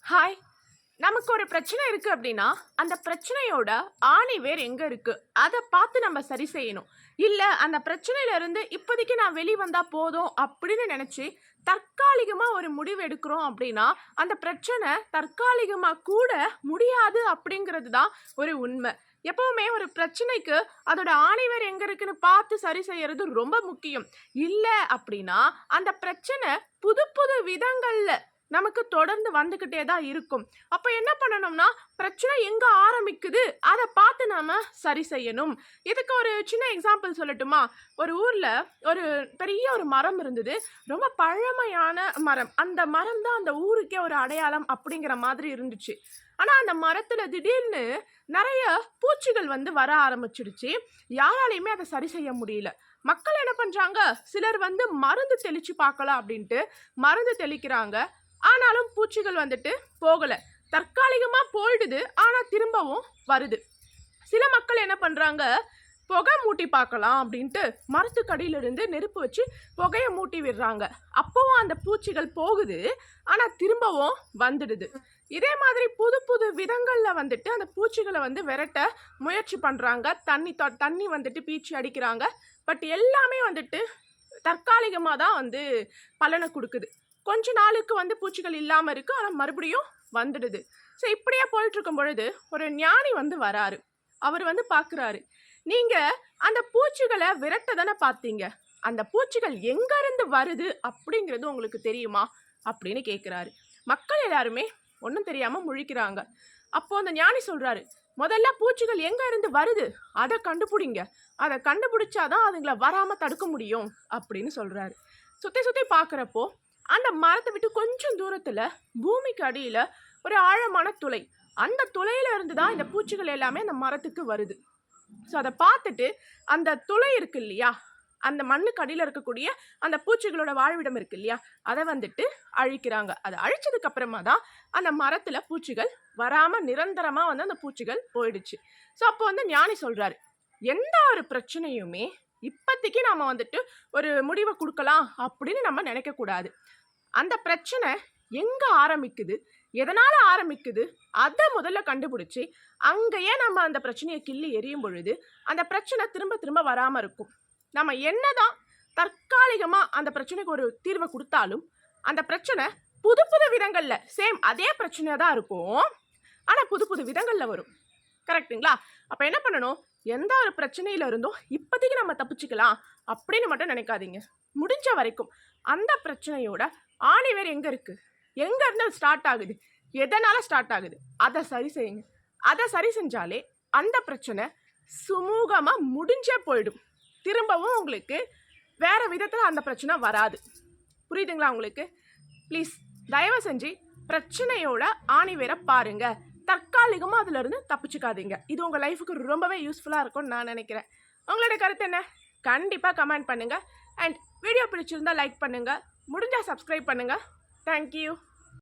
Hi. நமக்கு ஒரு பிரச்சனை இருக்கு அப்படின்னா, அந்த பிரச்சனையோட ஆணிவேர் எங்க இருக்கு? அத பார்த்து நம்ம சரி செய்யணும். இல்ல அந்த பிரச்சனையில இருந்து இப்போதைக்கு நான் வெளி வந்தா போதும் அப்படின்னு நெனச்சு, தற்காலிகமா ஒரு முடிவு எடுக்கிறோம் அப்படின்னா, அந்த பிரச்சனை தற்காலிகமா கூட முடியாது அப்படிங்கிறது தான் ஒரு உண்மை. எப்பவுமே ஒரு பிரச்சனைக்கு அதோட ஆணிவேர் எங்க இருக்குன்னு பார்த்து சரி செய்யறது ரொம்ப முக்கியம். இல்ல அப்படின்னா, அந்த பிரச்சனை புது புது விதங்கள்ல நமக்கு தொடர்ந்து வந்துகிட்டே தான் இருக்கும். அப்ப என்ன பண்ணணும்னா, பிரச்சனை எங்க ஆரம்பிக்குது அத பார்த்து நாம சரி செய்யணும். இதுக்கு ஒரு சின்ன எக்ஸாம்பிள் சொல்லட்டுமா? ஒரு ஊர்ல ஒரு பெரிய ஒரு மரம் இருந்தது. ரொம்ப பழமையான மரம். அந்த மரம் தான் அந்த ஊருக்கே ஒரு அடையாளம் அப்படிங்கிற மாதிரி இருந்துச்சு. ஆனா அந்த மரத்துல திடீர்னு நெறைய பூச்சிகள் வந்து வர ஆரம்பிச்சிடுச்சு. யாராலயுமே அத சரி செய்ய முடியல. மக்கள் என்ன பண்றாங்க? சிலர் வந்து மருந்து தெளிச்சு பார்க்கலாம் அப்படின்ட்டு மருந்து தெளிக்கிறாங்க. ஆனாலும் பூச்சிகள் வந்துட்டு போகல. தற்காலிகமா போயிடுது. ஆனா திரும்பவும் வருது. சில மக்கள் என்ன பண்றாங்க, புகை மூட்டி பார்க்கலாம் அப்படின்ட்டு மரத்துக்கடியில இருந்து நெருப்பு வச்சு புகைய மூட்டி விடுறாங்க. அப்பவும் அந்த பூச்சிகள் போகுது. ஆனா திரும்பவும் வந்துடுது. இதே மாதிரி புது புது விதங்கள்ல வந்துட்டு அந்த பூச்சிகள வந்து விரட்ட முயற்சி பண்றாங்க. தண்ணி வந்துட்டு பீய்ச்சி அடிக்கிறாங்க. பட் எல்லாமே வந்துட்டு தற்காலிகமா தான் வந்து பலன குடுக்குது. கொஞ்ச நாளுக்கு வந்து பூச்சிகள் இல்லாம இருக்கு. ஆனா மறுபடியும் வந்துடுது. ஸோ இப்படியே போயிட்டு இருக்கும் பொழுது ஒரு ஞானி வந்து வராரு. அவர் வந்து பார்க்குறாரு. நீங்க அந்த பூச்சிகள விரட்ட தானே பார்த்தீங்க. அந்த பூச்சிகள் எங்க இருந்து வருது அப்படிங்கிறது உங்களுக்கு தெரியுமா? அப்படின்னு கேட்குறாரு. மக்கள் எல்லாருமே ஒண்ணும் தெரியாம முழிக்கிறாங்க. அப்போ அந்த ஞானி சொல்றாரு, முதல்ல பூச்சிகள் எங்க இருந்து வருது அத கண்டுபிடிங்க. அத கண்டுபிடிச்சா தான் அதுங்கள வராம தடுக்க முடியும் அப்படின்னு சொல்றாரு. சுத்தி சுத்தி பார்க்குறப்போ அந்த மரத்தை விட்டு கொஞ்சம் தூரத்துல பூமிக்கு அடியில ஒரு ஆழமான துளை. அந்த துளையில இருந்து தான் இந்த பூச்சிகள் எல்லாமே அந்த மரத்துக்கு வருது. ஸோ அதை பார்த்துட்டு அந்த துளை இருக்கு இல்லையா, அந்த மண்ணுக்கு அடியில இருக்கக்கூடிய அந்த பூச்சிகளோட வாழ்விடம் இருக்கு இல்லையா, அதை வந்துட்டு அழிக்கிறாங்க. அதை அழிச்சதுக்கு அப்புறமா தான் அந்த மரத்துல பூச்சிகள் வராம நிரந்தரமா வந்து அந்த பூச்சிகள் போயிடுச்சு. ஸோ அப்போ வந்து ஞானி சொல்றாரு, எந்த ஒரு பிரச்சனையுமே இப்போதைக்கு நாம வந்துட்டு ஒரு முடிவை கொடுக்கலாம் அப்படின்னு நம்ம நினைக்க கூடாது. அந்த பிரச்சனை எங்க ஆரம்பிக்குது, எதனால ஆரம்பிக்குது, அதை முதல்ல கண்டுபிடிச்சி அங்கேயே நம்ம அந்த பிரச்சனையை கிள்ளி எறியும் பொழுது அந்த பிரச்சனை திரும்ப திரும்ப வராம இருக்கும். நம்ம என்னதான் தற்காலிகமா அந்த பிரச்சனைக்கு ஒரு தீர்வை கொடுத்தாலும் அந்த பிரச்சனை புது புது விதங்கள்ல சேம் அதே பிரச்சனையா தான் இருக்கும். ஆனா புது புது விதங்கள்ல வரும். கரெக்டுங்களா? அப்ப என்ன பண்ணணும், எந்த ஒரு பிரச்சனையில இருந்தும் இப்போதைக்கு நம்ம தப்பிச்சுக்கலாம் அப்படின்னு மட்டும் நினைக்காதீங்க. முடிஞ்ச வரைக்கும் அந்த பிரச்சனையோட ஆணிவேர் எங்க இருக்கு, எங்க இருந்து ஸ்டார்ட் ஆகுது, எதனால ஸ்டார்ட் ஆகுது, அதை சரி செய்யுங்க. அதை சரி செஞ்சாலே அந்த பிரச்சனை சுமூகமா முடிஞ்சே போயிடும். திரும்பவும் உங்களுக்கு வேற விதத்துல அந்த பிரச்சனை வராது. புரியுதுங்களா உங்களுக்கு? ப்ளீஸ் தயவு செஞ்சு பிரச்சனையோட ஆணிவேரை பாருங்க. தற்காலிகமாக அதுல இருந்து தப்பிச்சுக்காதீங்க. இது உங்க லைஃபுக்கு ரொம்பவே யூஸ்ஃபுல்லா இருக்கும்னு நான் நினைக்கிறேன். உங்களோட கருத்து என்ன? கண்டிப்பா கமெண்ட் பண்ணுங்க. அண்ட் வீடியோ பிடிச்சிருந்தா லைக் பண்ணுங்க. முடிஞ்சா சப்ஸ்கிரைப் பண்ணுங்க. தேங்க்யூ.